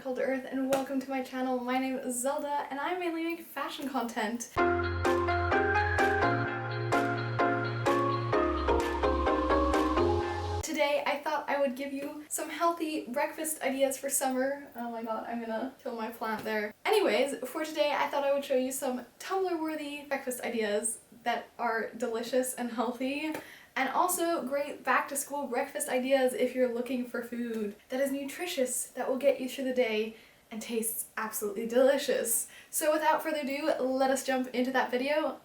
called Earth, and welcome to my channel. My name is Zelda and I mainly make fashion content. Today I thought I would give you some healthy breakfast ideas for summer. Oh my god, I'm gonna kill my plant there. Anyways, for today I thought I would show you some Tumblr-worthy breakfast ideas that are delicious and healthy. And also great back-to-school breakfast ideas if you're looking for food that is nutritious, that will get you through the day, and tastes absolutely delicious. So without further ado, let us jump into that video.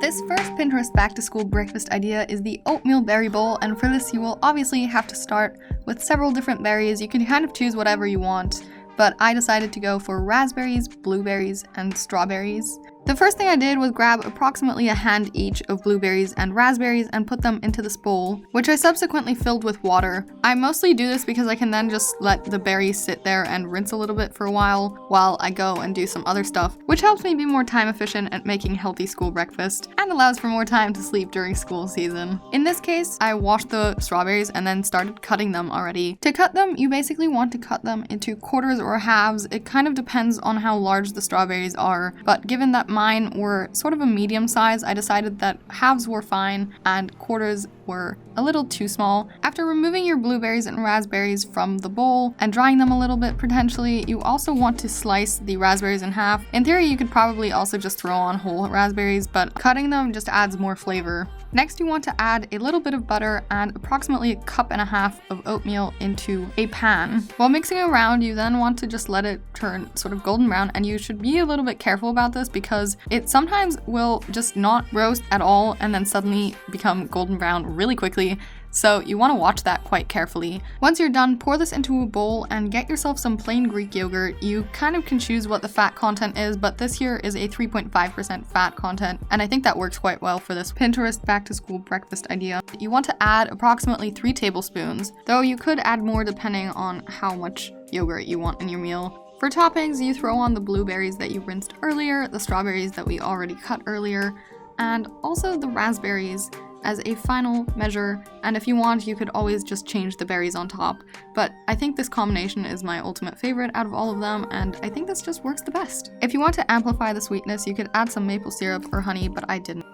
This first Pinterest back-to-school breakfast idea is the oatmeal berry bowl, and for this you will obviously have to start with several different berries. You can kind of choose whatever you want, but I decided to go for raspberries, blueberries, and strawberries. The first thing I did was grab approximately a hand each of blueberries and raspberries and put them into this bowl, which I subsequently filled with water. I mostly do this because I can then just let the berries sit there and rinse a little bit for a while I go and do some other stuff, which helps me be more time efficient at making healthy school breakfast and allows for more time to sleep during school season. In this case, I washed the strawberries and then started cutting them already. To cut them, you basically want to cut them into quarters or halves. It kind of depends on how large the strawberries are, but given that mine were sort of a medium size, I decided that halves were fine and quarters were a little too small. After removing your blueberries and raspberries from the bowl and drying them a little bit potentially, you also want to slice the raspberries in half. In theory, you could probably also just throw on whole raspberries, but cutting them just adds more flavor. Next, you want to add a little bit of butter and approximately 1.5 cups of oatmeal into a pan. While mixing around, you then want to just let it turn sort of golden brown, and you should be a little bit careful about this because it sometimes will just not roast at all and then suddenly become golden brown really quickly. So you want to watch that quite carefully. Once you're done, pour this into a bowl and get yourself some plain Greek yogurt. You kind of can choose what the fat content is, but this here is a 3.5% fat content, and I think that works quite well for this Pinterest back-to-school breakfast idea. You want to add approximately 3 tablespoons, though you could add more depending on how much yogurt you want in your meal. For toppings, you throw on the blueberries that you rinsed earlier, the strawberries that we already cut earlier, and also the raspberries as a final measure, and if you want, you could always just change the berries on top. But I think this combination is my ultimate favorite out of all of them, and I think this just works the best. If you want to amplify the sweetness, you could add some maple syrup or honey, but I didn't.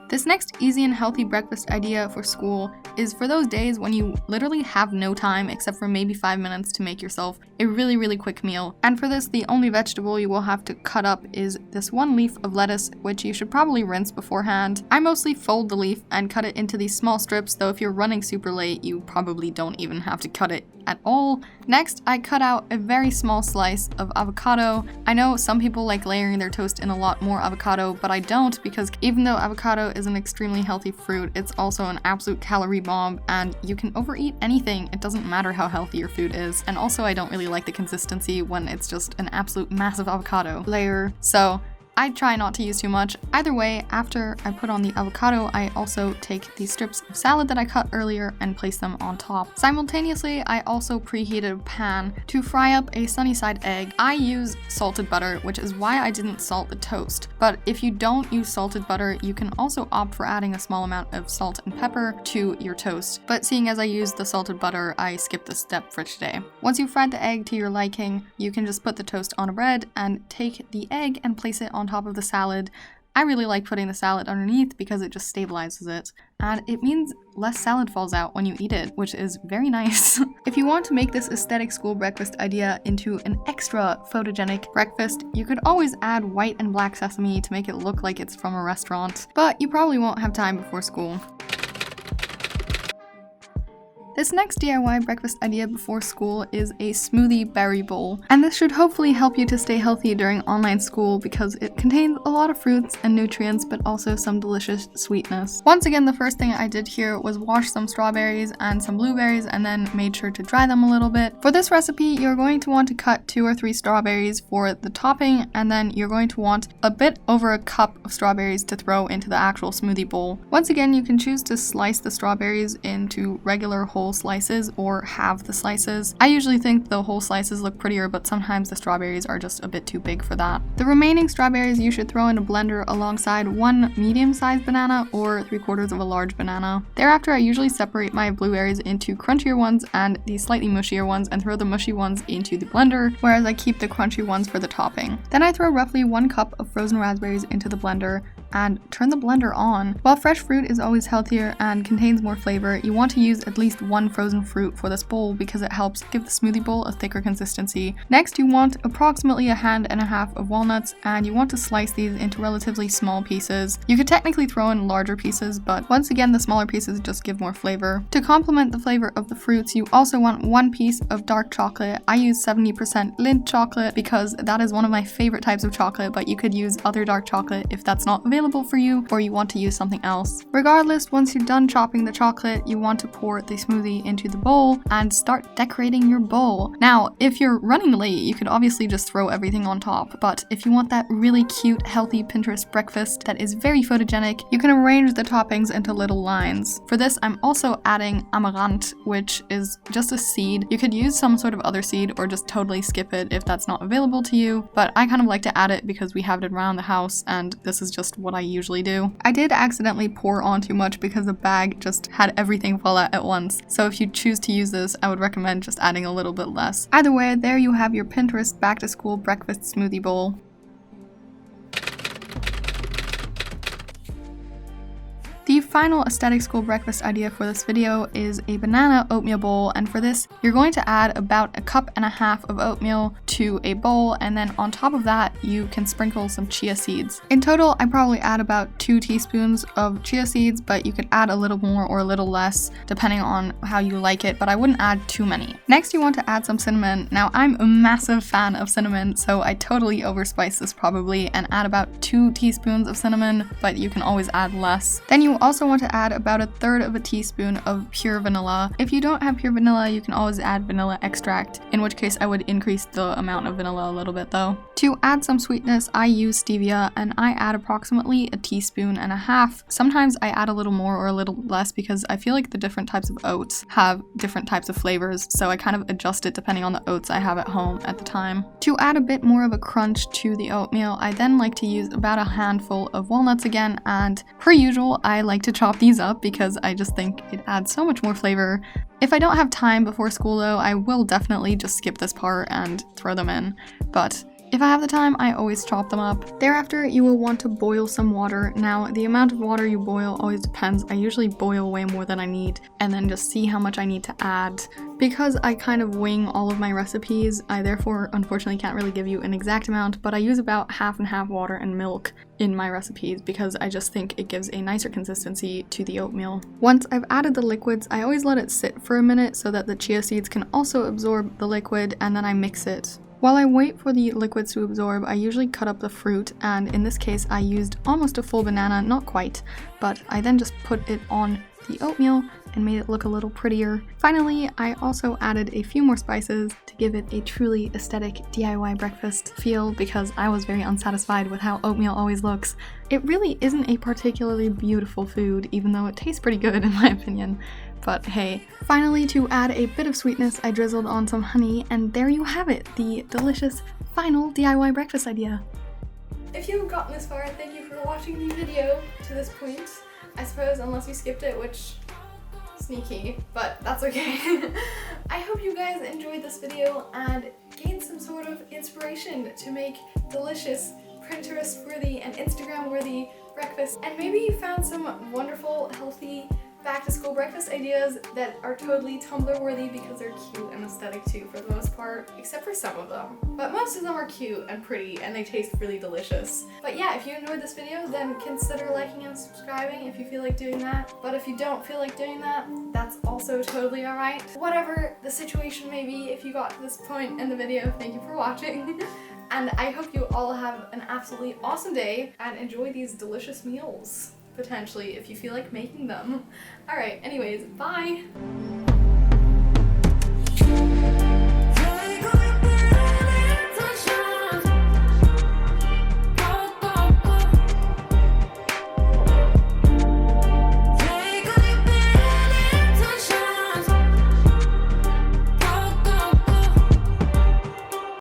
This next easy and healthy breakfast idea for school is for those days when you literally have no time except for maybe 5 minutes to make yourself a really quick meal. And for this, the only vegetable you will have to cut up is this 1 leaf of lettuce, which you should probably rinse beforehand. I mostly fold the leaf and cut it into these small strips, though if you're running super late, you probably don't even have to cut it at all. Next, I cut out a very small slice of avocado. I know some people like layering their toast in a lot more avocado, but I don't, because even though avocado is an extremely healthy fruit, it's also an absolute calorie bomb, and you can overeat anything. It doesn't matter how healthy your food is. And also, I don't really like the consistency when it's just an absolute massive avocado layer. So I try not to use too much. Either way, after I put on the avocado, I also take these strips of salad that I cut earlier and place them on top. Simultaneously, I also preheated a pan to fry up a sunny side egg. I use salted butter, which is why I didn't salt the toast. But if you don't use salted butter, you can also opt for adding a small amount of salt and pepper to your toast. But seeing as I used the salted butter, I skipped this step for today. Once you've fried the egg to your liking, you can just put the toast on a bread and take the egg and place it on top of the salad. I really like putting the salad underneath because it just stabilizes it, and it means less salad falls out when you eat it, which is very nice. If you want to make this aesthetic school breakfast idea into an extra photogenic breakfast, you could always add white and black sesame to make it look like it's from a restaurant, but you probably won't have time before school. This next DIY breakfast idea before school is a smoothie berry bowl, and this should hopefully help you to stay healthy during online school because it contains a lot of fruits and nutrients, but also some delicious sweetness. Once again, the first thing I did here was wash some strawberries and some blueberries and then made sure to dry them a little bit. For this recipe, you're going to want to cut 2 or 3 strawberries for the topping, and then you're going to want a bit over 1 cup of strawberries to throw into the actual smoothie bowl. Once again, you can choose to slice the strawberries into regular whole whole slices or halve the slices. I usually think the whole slices look prettier, but sometimes the strawberries are just a bit too big for that. The remaining strawberries you should throw in a blender alongside 1 medium-sized banana or 3/4 of a large banana. Thereafter, I usually separate my blueberries into crunchier ones and the slightly mushier ones and throw the mushy ones into the blender, whereas I keep the crunchy ones for the topping. Then I throw roughly 1 cup of frozen raspberries into the blender and turn the blender on. While fresh fruit is always healthier and contains more flavor, you want to use at least 1 frozen fruit for this bowl because it helps give the smoothie bowl a thicker consistency. Next, you want approximately 1.5 hands of walnuts, and you want to slice these into relatively small pieces. You could technically throw in larger pieces, but once again, the smaller pieces just give more flavor. To complement the flavor of the fruits, you also want 1 piece of dark chocolate. I use 70% Lindt chocolate because that is one of my favorite types of chocolate, but you could use other dark chocolate if that's not available for you or you want to use something else. Regardless, once you're done chopping the chocolate, you want to pour the smoothie into the bowl and start decorating your bowl. Now, if you're running late, you could obviously just throw everything on top, but if you want that really cute, healthy Pinterest breakfast that is very photogenic, you can arrange the toppings into little lines. For this, I'm also adding amaranth, which is just a seed. You could use some sort of other seed or just totally skip it if that's not available to you, but I kind of like to add it because we have it around the house and this is just what I usually do. I did accidentally pour on too much because the bag just had everything fall out at once, so if you choose to use this, I would recommend just adding a little bit less. Either way, there you have your Pinterest back to school breakfast smoothie bowl. The final aesthetic school breakfast idea for this video is a banana oatmeal bowl, and for this you're going to add about 1.5 cups of oatmeal to a bowl, and then on top of that you can sprinkle some chia seeds. In total, I probably add about 2 teaspoons of chia seeds, but you could add a little more or a little less depending on how you like it, but I wouldn't add too many. Next, you want to add some cinnamon. Now, I'm a massive fan of cinnamon, so I totally overspice this probably and add about 2 teaspoons of cinnamon, but you can always add less. Then you also want to add about 1/3 teaspoon of pure vanilla. If you don't have pure vanilla, you can always add vanilla extract, in which case I would increase the amount of vanilla a little bit though. To add some sweetness, I use stevia and I add approximately 1.5 teaspoons. Sometimes I add a little more or a little less because I feel like the different types of oats have different types of flavors, so I kind of adjust it depending on the oats I have at home at the time. To add a bit more of a crunch to the oatmeal, I then like to use about 1 handful of walnuts again, and per usual, I like to chop these up because I just think it adds so much more flavor. If I don't have time before school though, I will definitely just skip this part and throw them in, but if I have the time, I always chop them up. Thereafter, you will want to boil some water. Now, the amount of water you boil always depends. I usually boil way more than I need and then just see how much I need to add. Because I kind of wing all of my recipes, I therefore unfortunately can't really give you an exact amount, but I use about half and half water and milk in my recipes because I just think it gives a nicer consistency to the oatmeal. Once I've added the liquids, I always let it sit for a minute so that the chia seeds can also absorb the liquid, and then I mix it. While I wait for the liquids to absorb, I usually cut up the fruit, and in this case I used almost a full banana, not quite, but I then just put it on the oatmeal and made it look a little prettier. Finally, I also added a few more spices to give it a truly aesthetic DIY breakfast feel because I was very unsatisfied with how oatmeal always looks. It really isn't a particularly beautiful food, even though it tastes pretty good in my opinion. But hey. Finally, to add a bit of sweetness, I drizzled on some honey, and there you have it, the delicious final DIY breakfast idea. If you have gotten this far, thank you for watching the video to this point. I suppose, unless you skipped it, which sneaky, but that's okay. I hope you guys enjoyed this video and gained some sort of inspiration to make delicious, Pinterest-worthy and Instagram-worthy breakfast, and maybe you found some wonderful, healthy back-to-school breakfast ideas that are totally Tumblr worthy because they're cute and aesthetic too for the most part, except for some of them. But most of them are cute and pretty and they taste really delicious. But yeah, if you enjoyed this video, then consider liking and subscribing if you feel like doing that. But if you don't feel like doing that, that's also totally alright. Whatever the situation may be, if you got to this point in the video, thank you for watching. And I hope you all have an absolutely awesome day and enjoy these delicious meals. Potentially, if you feel like making them. Alright, anyways, bye!